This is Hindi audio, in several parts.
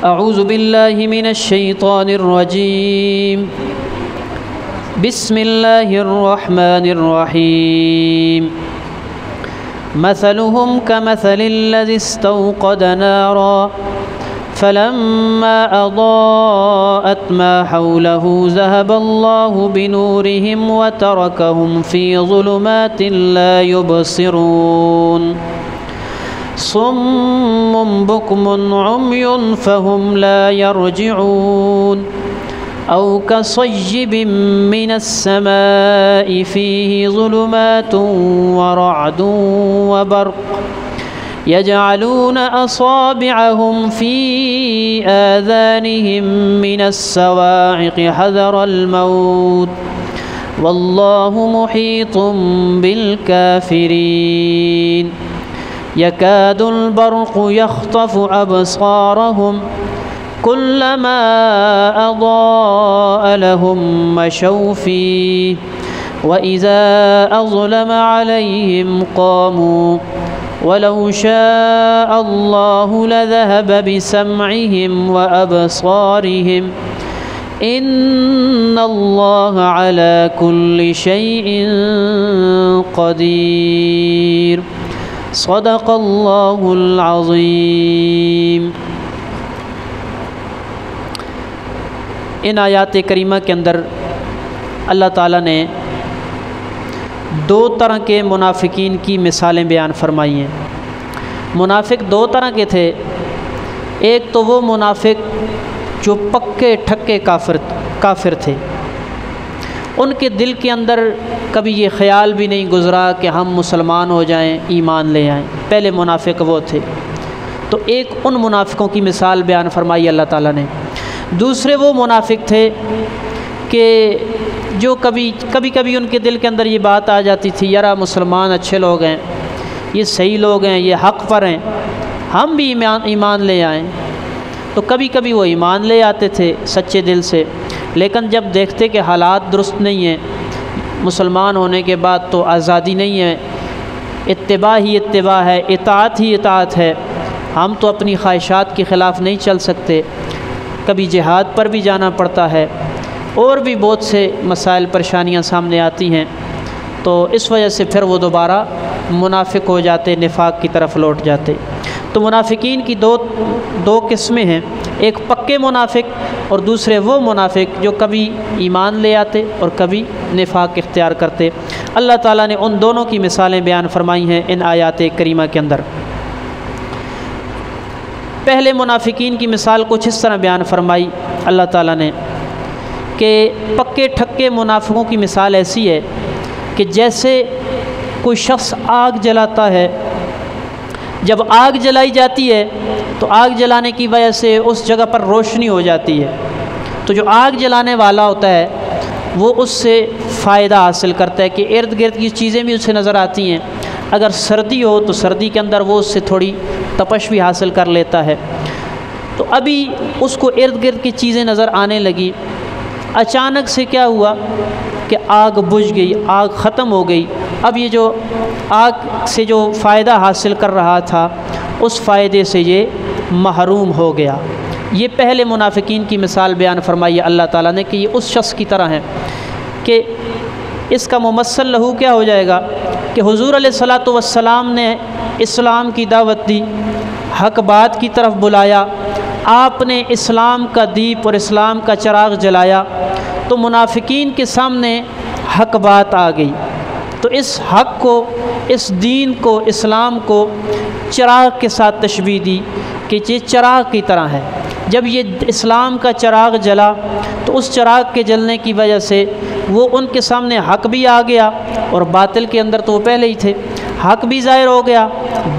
अऊज़ु बिल्लाहि मिनश्शैतानिर्रजीम बिस्मिल्लाहिर्रहमानिर्रहीम मसलुहुम कमसलिल्लज़ी इस्तौक़द नारा फलम्मा अज़ाअत मा हौलहु ज़हबल्लाहु बिनूरिहिम व तरकहुम फ़ी ज़ुलुमातिन ला युबसिरून सुम्मुन बुक्मुन उम्युन फ़हुम ला यरजिऊन औ कसय्यिबिन मिनस्समाइ फ़ीहि ज़ुलुमातुन व रअदुन व बर्क़ यजअलून असाबिअहुम फ़ी आज़ानिहिम मिनस्सवाइक़ हज़रल मौत वल्लाहु मुहीतुम बिलकाफ़िरीन यकादुल बर्क़ु यख़्तफ़ु अबसारहुम कुल्लमा अज़ाअ लहुम मशौ फ़ीहि व इज़ा अज़लम अलैहिम क़ामू वलौ शाअ अल्लाहु लज़हब बिसमइहिम व अबसारिहिम इन्नल्लाह अला कुल्लि शैइन क़दीर सदक़ल्लाहुल अज़ीम। इन आयात करीमा के अंदर अल्लाह ताला ने दो तरह के मुनाफिकीन की मिसालें बयान फरमाई हैं। मुनाफिक दो तरह के थे। एक तो वो मुनाफिक जो पक्के ठक्के काफिर थे, उनके दिल के अंदर कभी ये ख़याल भी नहीं गुज़रा कि हम मुसलमान हो जाएं, ईमान ले आएं। पहले मुनाफिक वो थे। तो एक उन मुनाफिकों की मिसाल बयान फरमाई अल्लाह ताला ने। दूसरे वो मुनाफिक थे कि जो कभी उनके दिल के अंदर ये बात आ जाती थी, यारा मुसलमान अच्छे लोग हैं, ये सही लोग हैं, ये हक़ पर हैं, हम भी ईमान ले आएँ। तो कभी कभी वो ईमान ले आते थे सच्चे दिल से, लेकिन जब देखते कि हालात दुरुस्त नहीं हैं, मुसलमान होने के बाद तो आज़ादी नहीं है, इत्तिबा ही इत्तिबा है, इताअत ही इताअत है, हम तो अपनी ख्वाहिशात के ख़िलाफ़ नहीं चल सकते, कभी जिहाद पर भी जाना पड़ता है, और भी बहुत से मसाइल परेशानियां सामने आती हैं। तो इस वजह से फिर वो दोबारा मुनाफिक हो जाते, निफाक की तरफ लौट जाते। तो मुनाफिकीन की दो किस्में हैं, एक पक्के मुनाफिक और दूसरे वो मुनाफिक जो कभी ईमान ले आते और कभी निफाक इख्तियार करते। अल्लाह ताला ने उन दोनों की मिसालें बयान फरमाई हैं इन आयात करीमा के अंदर। पहले मुनाफिकीन की मिसाल कुछ इस तरह बयान फरमाई अल्लाह ताला ने कि पक्के ठक्के मुनाफिकों की मिसाल ऐसी है कि जैसे कोई शख्स आग जलाता है, जब आग जलाई जाती है तो आग जलाने की वजह से उस जगह पर रोशनी हो जाती है, तो जो आग जलाने वाला होता है वो उससे फ़ायदा हासिल करता है कि इर्द गिर्द की चीज़ें भी उससे नज़र आती हैं। अगर सर्दी हो तो सर्दी के अंदर वो उससे थोड़ी तपश भी हासिल कर लेता है। तो अभी उसको इर्द गिर्द की चीज़ें नज़र आने लगी। अचानक से क्या हुआ कि आग बुझ गई, आग ख़त्म हो गई। अब ये जो आग से जो फ़ायदा हासिल कर रहा था उस फ़ायदे से ये महरूम हो गया। ये पहले मुनाफिकीन की मिसाल बयान फरमाई अल्लाह ताला ने कि ये उस शख्स की तरह है कि इसका मुमस्सल लहू क्या हो जाएगा कि हुज़ूर अलैहिस्सलातु वस्सलाम ने इस्लाम की दावत दी, हक़ बात की तरफ बुलाया, आपने इस्लाम का दीप और इस्लाम का चिराग जलाया, तो मुनाफिकीन के सामने हक़ बात आ गई। तो इस हक़ को, इस दीन को, इस्लाम को चिराग के साथ तशबीह दी कि ये चिराग की तरह है। जब ये इस्लाम का चिराग जला तो उस चिराग के जलने की वजह से वो उनके सामने हक़ भी आ गया और बातिल के अंदर तो वो पहले ही थे, हक़ भी ज़ाहिर हो गया,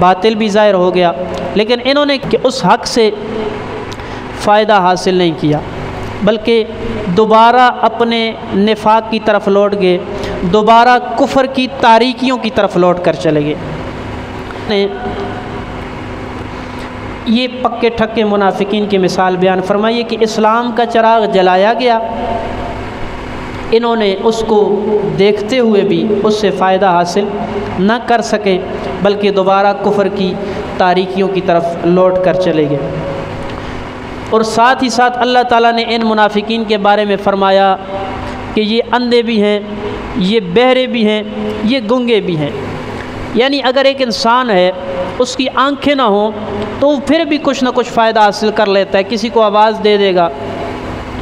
बातिल भी ज़ाहिर हो गया। लेकिन इन्होंने उस हक़ से फ़ायदा हासिल नहीं किया, बल्कि दोबारा अपने निफाक की तरफ लौट गए, दोबारा कुफ्र की तारीकियों की तरफ लौट कर चले गए। ये पक्के ठक्के मुनाफिकीन की मिसाल बयान फरमाइए कि इस्लाम का चिराग जलाया गया, इन्होंने उसको देखते हुए भी उससे फ़ायदा हासिल न कर सके, बल्कि दोबारा कुफ्र की तारीकियों की तरफ लौट कर चले गए। और साथ ही साथ अल्लाह ताला ने इन मुनाफिकीन के बारे में फ़रमाया कि ये अंधे भी हैं, ये बहरे भी हैं, ये गूंगे भी हैं। यानी अगर एक इंसान है उसकी आंखें ना हों तो फिर भी कुछ ना कुछ फ़ायदा हासिल कर लेता है, किसी को आवाज़ दे देगा,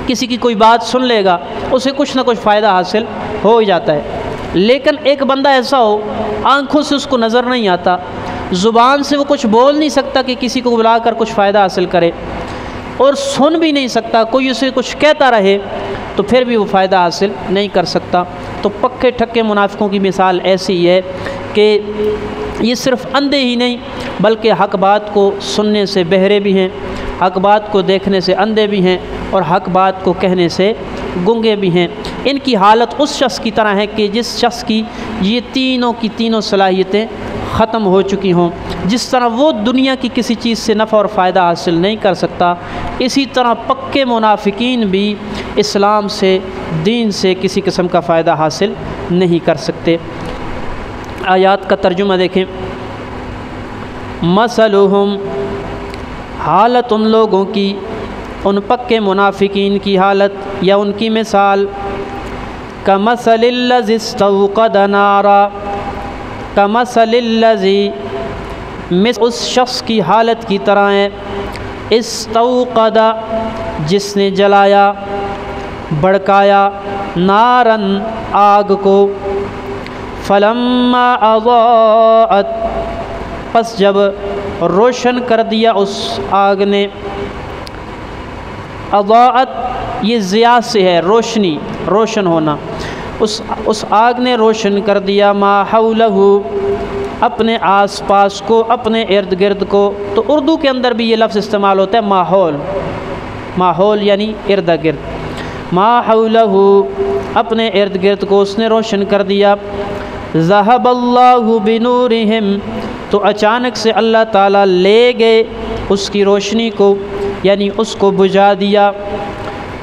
किसी की कोई बात सुन लेगा, उसे कुछ ना कुछ फ़ायदा हासिल हो ही जाता है। लेकिन एक बंदा ऐसा हो आँखों से उसको नज़र नहीं आता, ज़ुबान से वो कुछ बोल नहीं सकता कि किसी को बुलाकर कुछ फ़ायदा हासिल करे, और सुन भी नहीं सकता, कोई उसे कुछ कहता रहे तो फिर भी वो फ़ायदा हासिल नहीं कर सकता। तो पक्के ठक्के मुनाफिकों की मिसाल ऐसी है कि ये सिर्फ़ अंधे ही नहीं बल्कि हक़ बात को सुनने से बहरे भी हैं, हक़ बात को देखने से अंधे भी हैं और हक़ बात को कहने से गूंगे भी हैं। इनकी हालत उस शख्स की तरह है कि जिस शख्स की ये तीनों की तीनों सलाहियतें ख़त्म हो चुकी हों। जिस तरह वो दुनिया की किसी चीज़ से नफ़ा और फ़ायदा हासिल नहीं कर सकता, इसी तरह पक्के मुनाफिकीन भी इस्लाम से, दीन से किसी किस्म का फ़ायदा हासिल नहीं कर सकते। आयात का तर्जुमा देखें। मसलुहुम, हालत उन लोगों की, उन पक्के मुनाफिकीन की हालत या उनकी मिसाल, कमसलिल्लज़ी इस्तौक़द नारा, कमसलिल्लज़ी, मिस उस शख्स की हालत की तरह है, इस्तौक़द जिसने जलाया, भड़काया, नारन आग को, फलम्मा अज़ाअत, पस जब रोशन कर दिया उस आग ने, अज़ाअत ये ज़िया से है, रोशनी, रोशन होना, उस आग ने रोशन कर दिया, मा हौलहु, अपने आस पास को, अपने इर्द गिर्द को। तो उर्दू के अंदर भी ये लफ्ज़ इस्तेमाल होता है माहौल, माहौल यानी इर्द गिर्द। मा हौलहु, अपने इर्द गिर्द को उसने रोशन कर दिया। ज़हबल्लाहु बिनूरिहिम, तो अचानक से अल्लाह ताला ले गए उसकी रोशनी को, यानी उसको बुझा दिया।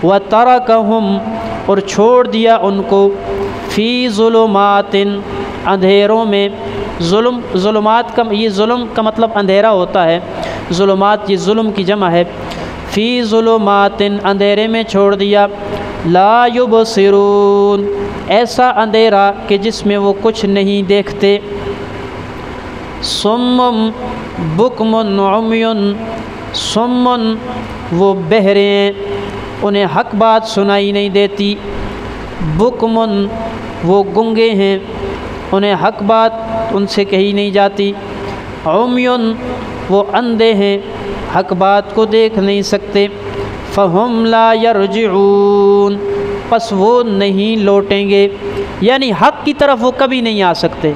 व तरकहुम, और छोड़ दिया उनको, फ़ी ज़ुलुमातिन, अंधेरों में। ज़ुलुमात का ये ज़ुल्म का मतलब अंधेरा होता है, ज़ुलुमात ये ज़ुल्म की जमा है। फ़ी ज़ुलुमातिन, अंधेरे में छोड़ दिया। ला युबसिरून, ऐसा अंधेरा कि जिसमें वो कुछ नहीं देखते। सुम्मुम बुकमुन उम्युन, सुम्मुन वो बहरे हैं, उन्हें हक़ बात सुनाई नहीं देती। बुकमुन वो गूंगे हैं, उन्हें हक़ बात उनसे कही नहीं जाती। उम्युन वो अंधे हैं, हक़ बात को देख नहीं सकते। फ़हुम ला यरजिऊन, पस वो नहीं लौटेंगे, यानी हक़ की तरफ वो कभी नहीं आ सकते।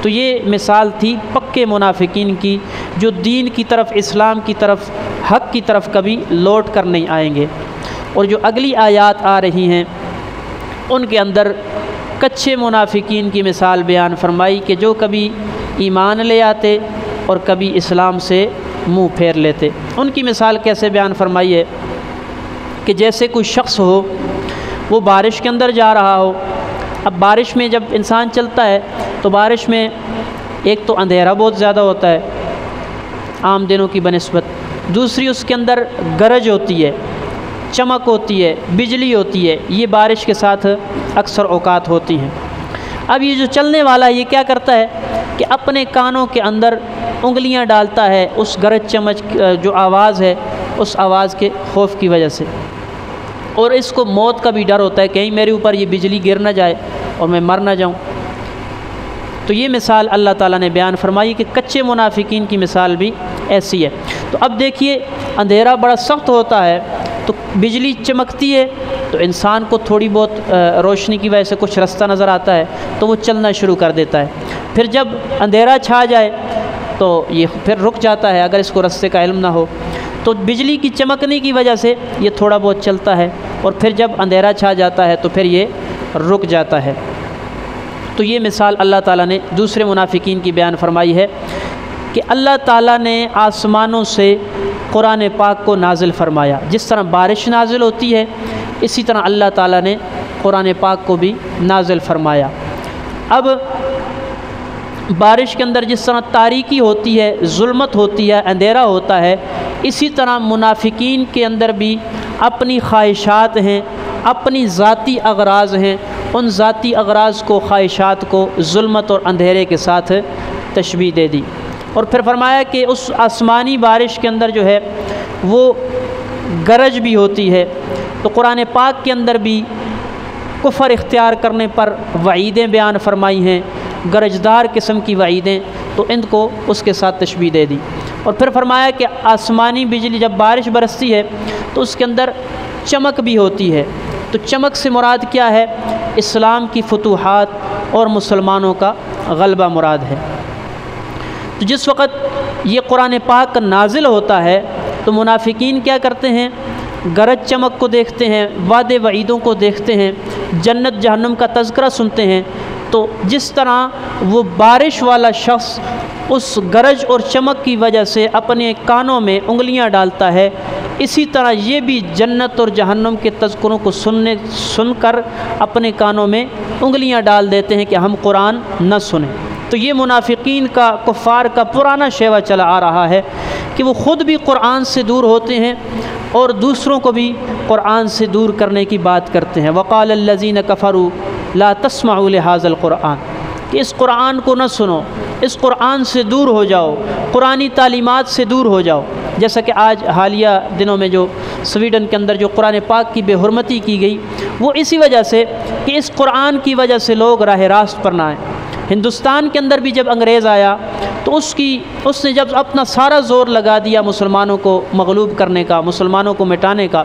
तो ये मिसाल थी पक्के मुनाफिकीन की, जो दीन की तरफ, इस्लाम की तरफ, हक़ की तरफ कभी लौट कर नहीं आएंगे। और जो अगली आयात आ रही हैं उनके अंदर कच्चे मुनाफिकीन की मिसाल बयान फरमाई कि जो कभी ईमान ले आते और कभी इस्लाम से मुँह फेर लेते। उनकी मिसाल कैसे बयान फरमाई है कि जैसे कोई शख्स हो, वो बारिश के अंदर जा रहा हो। अब बारिश में जब इंसान चलता है तो बारिश में एक तो अंधेरा बहुत ज़्यादा होता है आम दिनों की बनिस्बत, दूसरी उसके अंदर गरज होती है, चमक होती है, बिजली होती है। ये बारिश के साथ अक्सर औकात होती हैं। अब ये जो चलने वाला है ये क्या करता है कि अपने कानों के अंदर उंगलियां डालता है उस गरज चमक जो आवाज़ है, उस आवाज़ के खौफ की वजह से। और इसको मौत का भी डर होता है, कहीं मेरे ऊपर ये बिजली गिर ना जाए और मैं मर ना जाऊं। तो ये मिसाल अल्लाह ताला ने बयान फरमाई कि कच्चे मुनाफिकीन की मिसाल भी ऐसी है। तो अब देखिए, अंधेरा बड़ा सख्त होता है तो बिजली चमकती है तो इंसान को थोड़ी बहुत रोशनी की वजह से कुछ रास्ता नज़र आता है तो वो चलना शुरू कर देता है। फिर जब अंधेरा छा जाए तो ये फिर रुक जाता है, अगर इसको रास्ते का इल्म ना हो। तो बिजली की चमकने की वजह से ये थोड़ा बहुत चलता है और फिर जब अंधेरा छा जाता है तो फिर ये रुक जाता है। तो ये मिसाल अल्लाह ताला ने दूसरे मुनाफिकीन की बयान फरमाई है कि अल्लाह ताला ने आसमानों से कुरान पाक को नाजिल फरमाया। जिस तरह बारिश नाजिल होती है इसी तरह अल्लाह ताला ने कुरान पाक को भी नाजिल फरमाया। अब बारिश के अंदर जिस तरह तारीकी होती है, जुल्मत होती है, अंधेरा होता है, इसी तरह मुनाफिकीन के अंदर भी अपनी ख्वाहिशात हैं, अपनी ज़ाती अगराज़ हैं, उन ज़ाती अगराज़ को, ख्वाहिशात को जुल्मत और अंधेरे के साथ तशबीह दे दी। और फिर फरमाया कि उस आसमानी बारिश के अंदर जो है वो गरज भी होती है। तो कुरान पाक के अंदर भी कुफ़र इख्तियार करने पर वईदें बयान फरमाई हैं, गरजदार किस्म की वईदें, तो इनको उसके साथ तशबीह दे दी। और फिर फरमाया कि आसमानी बिजली जब बारिश बरसती है तो उसके अंदर चमक भी होती है। तो चमक से मुराद क्या है? इस्लाम की फतूहात और मुसलमानों का गलबा मुराद है। तो जिस वक़्त ये कुरान पाक नाजिल होता है तो मुनाफिकीन क्या करते हैं? गरज चमक को देखते हैं, वादे वईदों को देखते हैं, जन्नत जहन्नम का तज़किरा सुनते हैं। तो जिस तरह वो बारिश वाला शख्स उस गरज और चमक की वजह से अपने कानों में उंगलियां डालता है, इसी तरह ये भी जन्नत और जहन्नम के तज़किरों को सुनकर अपने कानों में उंगलियां डाल देते हैं कि हम कुरान न सुने। तो ये मुनाफिकीन का, कुफ़ार का पुराना शेवा चला आ रहा है कि वो ख़ुद भी कुरान से दूर होते हैं और दूसरों को भी कुरान से दूर करने की बात करते हैं। वक़ाल अल्लज़ीन कफ़रू ला तस्मऊ लिहाज़ल कुरान, कि इस कुरान को न सुनो, इस कुरान से दूर हो जाओ, कुरानी तालीमात से दूर हो जाओ। जैसा कि आज हालिया दिनों में जो स्वीडन के अंदर जो कुरान पाक की बेहुरमती की गई, वो इसी वजह से कि इस कुरान की वजह से लोग राह रास्त पर ना आए। हिंदुस्तान के अंदर भी जब अंग्रेज़ आया तो उसने जब अपना सारा ज़ोर लगा दिया मुसलमानों को मग़लूब करने का, मुसलमानों को मिटाने का,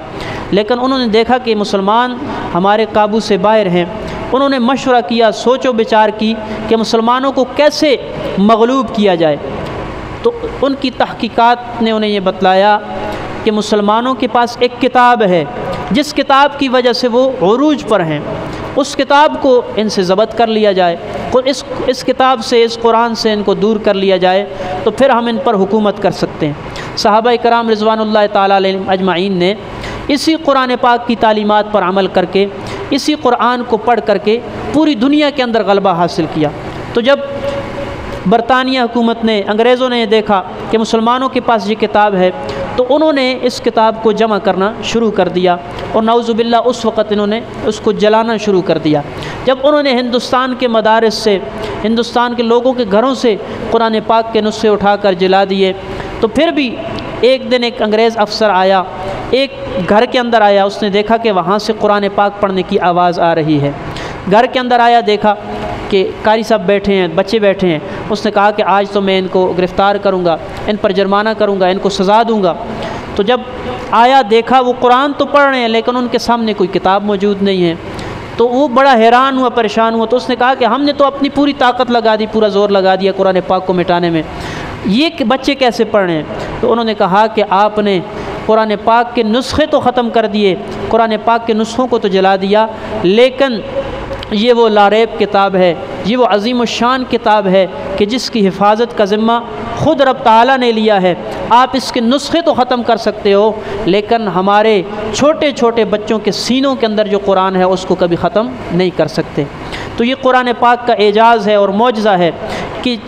लेकिन उन्होंने देखा कि मुसलमान हमारे काबू से बाहर हैं। उन्होंने मशवरा किया, सोचो विचार की कि मुसलमानों को कैसे मग़लूब किया जाए। तो उनकी तहक़ीक़ात ने उन्हें ये बतलाया कि मुसलमानों के पास एक किताब है जिस किताब की वजह से वो उरूज पर हैं, उस किताब को इनसे ज़ब्त कर लिया जाए, इस किताब से, इस कुरान से इनको दूर कर लिया जाए, तो फिर हम इन पर हुकूमत कर सकते हैं। सहाबा कराम रिज़वानुल्लाह ताला अलैहिम अजमाइन ने इसी कुरान पाक की तालीमात पर अमल करके, इसी कुरान को पढ़ करके पूरी दुनिया के अंदर गलबा हासिल किया। तो जब बरतानिया हुकूमत ने, अंग्रेज़ों ने देखा कि मुसलमानों के पास ये किताब है, तो उन्होंने इस किताब को जमा करना शुरू कर दिया और नाउज़ुबिल्लाह उस वक़्त इन्होंने उसको जलाना शुरू कर दिया। जब उन्होंने हिंदुस्तान के मदारिस से, हिंदुस्तान के लोगों के घरों से कुरान पाक के नुस्खे उठाकर जला दिए, तो फिर भी एक दिन एक अंग्रेज़ अफसर आया, एक घर के अंदर आया, उसने देखा कि वहाँ से कुरान पाक पढ़ने की आवाज़ आ रही है। घर के अंदर आया, देखा कि कारी साहब बैठे हैं, बच्चे बैठे हैं। उसने कहा कि आज तो मैं इनको गिरफ़्तार करूँगा, इन पर जुर्माना करूँगा, इनको सज़ा दूँगा। तो जब आया, देखा वो कुरान तो पढ़ रहे हैं लेकिन उनके सामने कोई किताब मौजूद नहीं है। तो वो बड़ा हैरान हुआ, परेशान हुआ। तो उसने कहा कि हमने तो अपनी पूरी ताकत लगा दी, पूरा ज़ोर लगा दिया कुरान पाक को मिटाने में, ये बच्चे कैसे पढ़ रहे हैं? तो उन्होंने कहा कि आपने कुरान पाक के नुस्खे तो ख़त्म कर दिए, कुरान पाक के नुस्खों को तो जला दिया, लेकिन ये वो लारेब किताब है, ये वो अज़ीम शान किताब है कि जिसकी हिफाजत का ज़िम्मा ख़ुद रब ताला ने लिया है। आप इसके नुस्खे तो ख़त्म कर सकते हो लेकिन हमारे छोटे छोटे बच्चों के सीनों के अंदर जो कुरान है उसको कभी ख़त्म नहीं कर सकते। तो ये कुरान पाक का एजाज़ है और मौजज़ा है कि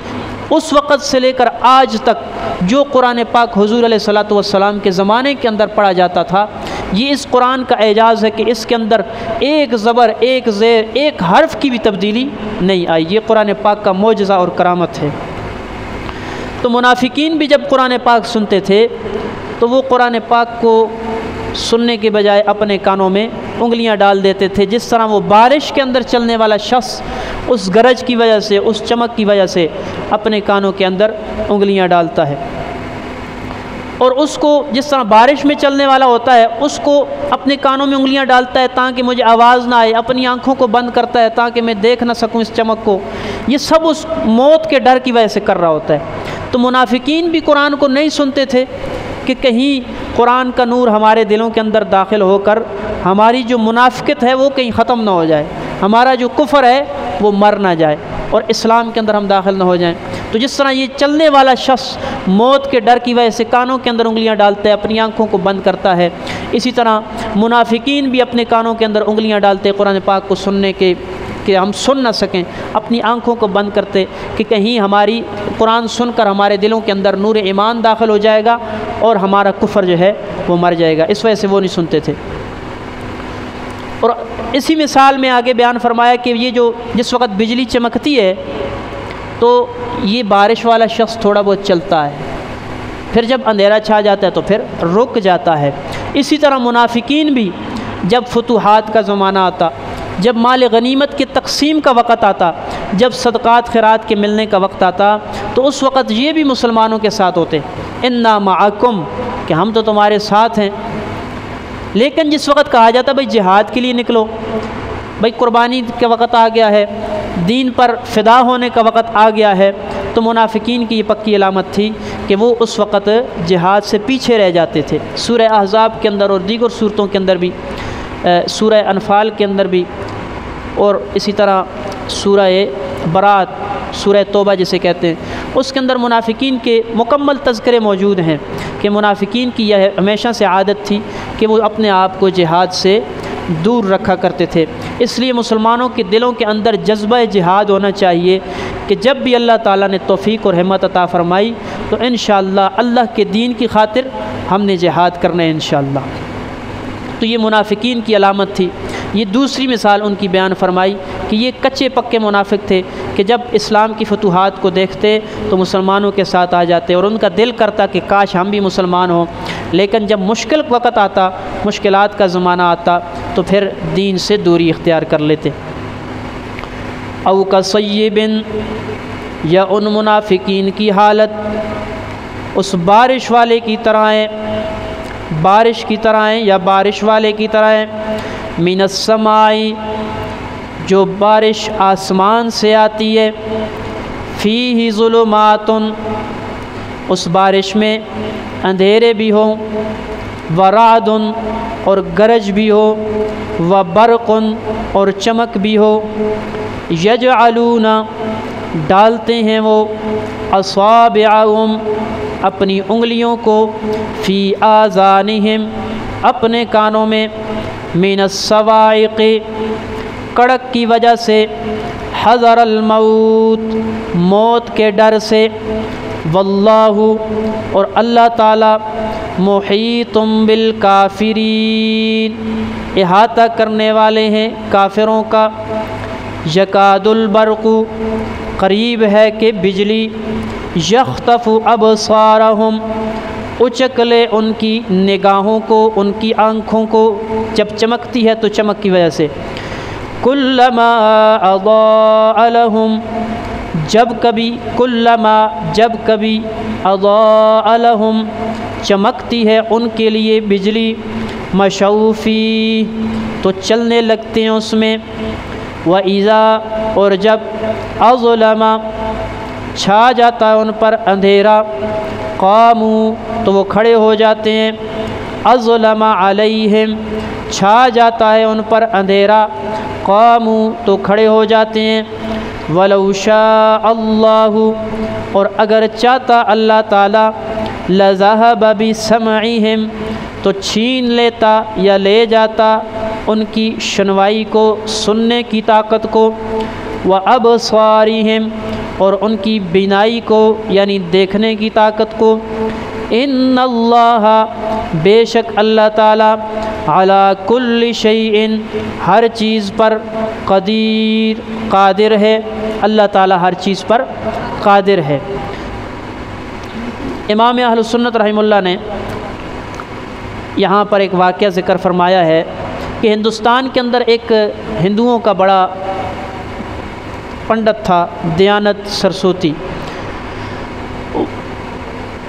उस वक़्त से लेकर आज तक जो कुरान पाक हुज़ूर अलैहिस्सलातु वस्सलाम के ज़माने के अंदर पढ़ा जाता था, ये इस कुरान का एजाज़ है कि इसके अंदर एक ज़बर, एक ज़ेर, एक हर्फ की भी तब्दीली नहीं आई। ये कुरान पाक का मौजज़ा और करामत है। तो मुनाफिकीन भी जब कुरान पाक सुनते थे तो वो कुरान पाक को सुनने के बजाय अपने कानों में उंगलियां डाल देते थे, जिस तरह वो बारिश के अंदर चलने वाला शख्स उस गरज की वजह से, उस चमक की वजह से अपने कानों के अंदर उंगलियां डालता है। और उसको जिस तरह बारिश में चलने वाला होता है उसको अपने कानों में उंगलियां डालता है ताकि मुझे आवाज़ ना आए, अपनी आँखों को बंद करता है ताकि मैं देख ना सकूं इस चमक को। ये सब उस मौत के डर की वजह से कर रहा होता है। तो मुनाफिकीन भी कुरान को नहीं सुनते थे कि कहीं कुरान का नूर हमारे दिलों के अंदर दाखिल होकर हमारी जो मुनाफिकत है वो कहीं ख़त्म ना हो जाए, हमारा जो कुफ़र है वो मर ना जाए और इस्लाम के अंदर हम दाखिल ना हो जाएं। तो जिस तरह ये चलने वाला शख्स मौत के डर की वजह से कानों के अंदर उंगलियां डालता है, अपनी आँखों को बंद करता है, इसी तरह मुनाफिकीन भी अपने कानों के अंदर उंगलियां डालते हैं कुरान पाक को सुनने के कि हम सुन ना सकें, अपनी आँखों को बंद करते कि कहीं हमारी कुरान सुनकर हमारे दिलों के अंदर नूर ईमान दाखिल हो जाएगा और हमारा कुफ्र जो है वो मर जाएगा। इस वजह से वो नहीं सुनते थे। और इसी मिसाल में आगे बयान फरमाया कि ये जो जिस वक़्त बिजली चमकती है तो ये बारिश वाला शख्स थोड़ा बहुत चलता है, फिर जब अंधेरा छा जाता है तो फिर रुक जाता है। इसी तरह मुनाफिकीन भी जब फतूहात का ज़माना आता, जब माल गनीमत के तकसीम का वक़्त आता, जब सदक़ात खैरात के मिलने का वक्त आता, तो उस वक़्त ये भी मुसलमानों के साथ होते, इन्ना माअकुम, कि हम तो तुम्हारे साथ हैं। लेकिन जिस वक़्त कहा जाता भाई जिहाद के लिए निकलो, भाई कुर्बानी का वक़्त आ गया है, दीन पर फ़िदा होने का वक़्त आ गया है, तो मुनाफिकीन की ये पक्की अलामत थी कि वो उस वक़्त जिहाद से पीछे रह जाते थे। सूरह अहज़ाब के अंदर और दीगर सूरतों के अंदर भी, सूरह अनफ़ाल के अंदर भी, और इसी तरह सूरह बरात, सूरह तौबा जिसे कहते हैं, उसके अंदर मुनाफिकीन के मुकम्मल तज़किरे मौजूद हैं कि मुनाफिकीन की यह हमेशा से आदत थी कि वो अपने आप को जिहाद से दूर रखा करते थे। इसलिए मुसलमानों के दिलों के अंदर जज्बा जिहाद होना चाहिए कि जब भी अल्लाह ताला ने तौफ़ीक़ और हिम्मत अता फ़रमाई तो इंशाअल्लाह अल्लाह के दीन की खातिर हमने जिहाद करना है इंशाअल्लाह। तो ये मुनाफिकीन की अलामत थी। ये दूसरी मिसाल उनकी बयान फरमाई कि ये कच्चे पक्के मुनाफिक थे कि जब इस्लाम की फतूहात को देखते तो मुसलमानों के साथ आ जाते और उनका दिल करता कि काश हम भी मुसलमान हों, लेकिन जब मुश्किल वक़्त आता, मुश्किलात का ज़माना आता, तो फिर दीन से दूरी इख्तियार कर लेते। औ कसय्यिबिन, या उन मुनाफिकीन की हालत उस बारिश वाले की तरह है, बारिश की तरह है या बारिश वाले की तरह है, मिनस्समाई, जो बारिश आसमान से आती है, फ़ीही ज़ुलुमातुन, उस बारिश में अंधेरे भी हों, वरादुन, और गरज भी हो, व बरक़ुन, और चमक भी हो, यजअलूना, डालते हैं वो, असाबिअहुम, अपनी उंगलियों को, फ़ी आज़ानिहिम, अपने कानों में, मिनस्सवाइक़, कड़क की वजह से, हज़रल मौत, मौत के डर से, वल्लाहु, और अल्लाह ताला, मुहीतुम बिल काफिरीन, इहाता करने वाले हैं काफिरों का, यकादुल बरक़ु, करीब है कि बिजली, यख्तफ़ु अबसारहुम, उचक ले उनकी निगाहों को, उनकी आँखों को, जब चमकती है तो चमक की वजह से, कुल्लमा अज़ाअ लहुम, जब कभी, कुल्लमा, जब कभी, अज़ाअ लहुम, चमकती है उनके लिए बिजली, मशौफ़ी, तो चलने लगते हैं उसमें, व इज़ा, और जब, अज़लमा, छा जाता है उन पर अंधेरा, क़ामू, तो वो खड़े हो जाते हैं, अज़लमा अलैहिम, छा जाता है उन पर अंधेरा, क़ामू, तो खड़े हो जाते हैं, वलौ शाअ अल्लाहु, और अगर चाहता अल्लाह ताला, लज़हब बिसमइहिम, तो छीन लेता या ले जाता उनकी सुनवाई को, सुनने की ताकत को, व अबसारिहिम, और उनकी बिनाई को यानी देखने की ताकत को, इन्नल्लाह, बेशक अल्लाह ताला, अला कुल्लि शैइन, हर चीज़ पर, क़दीर, क़ादिर है, अल्लाह ताला हर चीज़ पर क़ादिर है। इमाम अहलुस सुन्नत रहमतुल्लाह ने यहाँ पर एक वाक़या ज़िक्र फरमाया है कि हिंदुस्तान के अंदर एक हिंदुओं का बड़ा पंडित था, दयानत सरस्वती।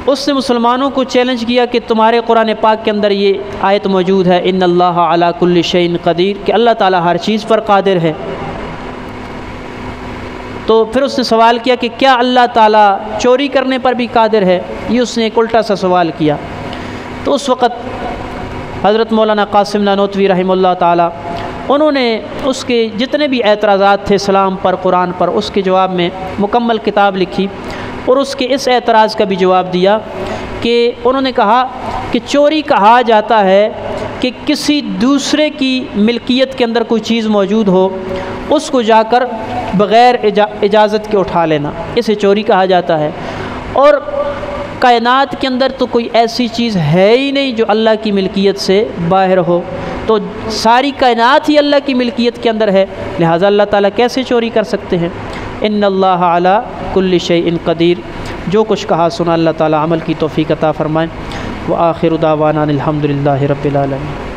उसने मुसलमानों को चैलेंज किया कि तुम्हारे कुरान पाक के अंदर ये आयत मौजूद है, इन्नल्लाह अला कुल्लि शैइन क़दीर, कि अल्लाह ताला हर चीज़ पर क़ादिर है। तो फिर उसने सवाल किया कि क्या अल्लाह ताला चोरी करने पर भी क़ादिर है? ये उसने एक उल्टा सा सवाल किया। तो उस वक़्त हज़रत मौलाना क़ासिम नानोतवी रहमतुल्लाह ताला, उन्होंने उसके जितने भी एतराज़ात थे इस्लाम पर, कुरान पर, उसके जवाब में मुकम्मल किताब लिखी और उसके इस एतराज़ का भी जवाब दिया कि उन्होंने कहा कि चोरी कहा जाता है कि किसी दूसरे की मिल्कियत के अंदर कोई चीज़ मौजूद हो, उसको जाकर बग़ैर इजाज़त के उठा लेना, इसे चोरी कहा जाता है। और कायनात के अंदर तो कोई ऐसी चीज़ है ही नहीं जो अल्लाह की मिल्कियत से बाहर हो, तो सारी कायनात ही अल्लाह की मिल्कियत के अंदर है, लिहाजा अल्लाह ताला कैसे चोरी कर सकते हैं। इन्नल्लाह अला कुल्ली शैइन क़दीर। जो कुछ कहा सुना अल्लाह ताला अमल की तौफ़ीक़ अता फ़रमाए। व आखिरु दावाना अनिल हम्दुलिल्लाहि रब्बिल आलमीन।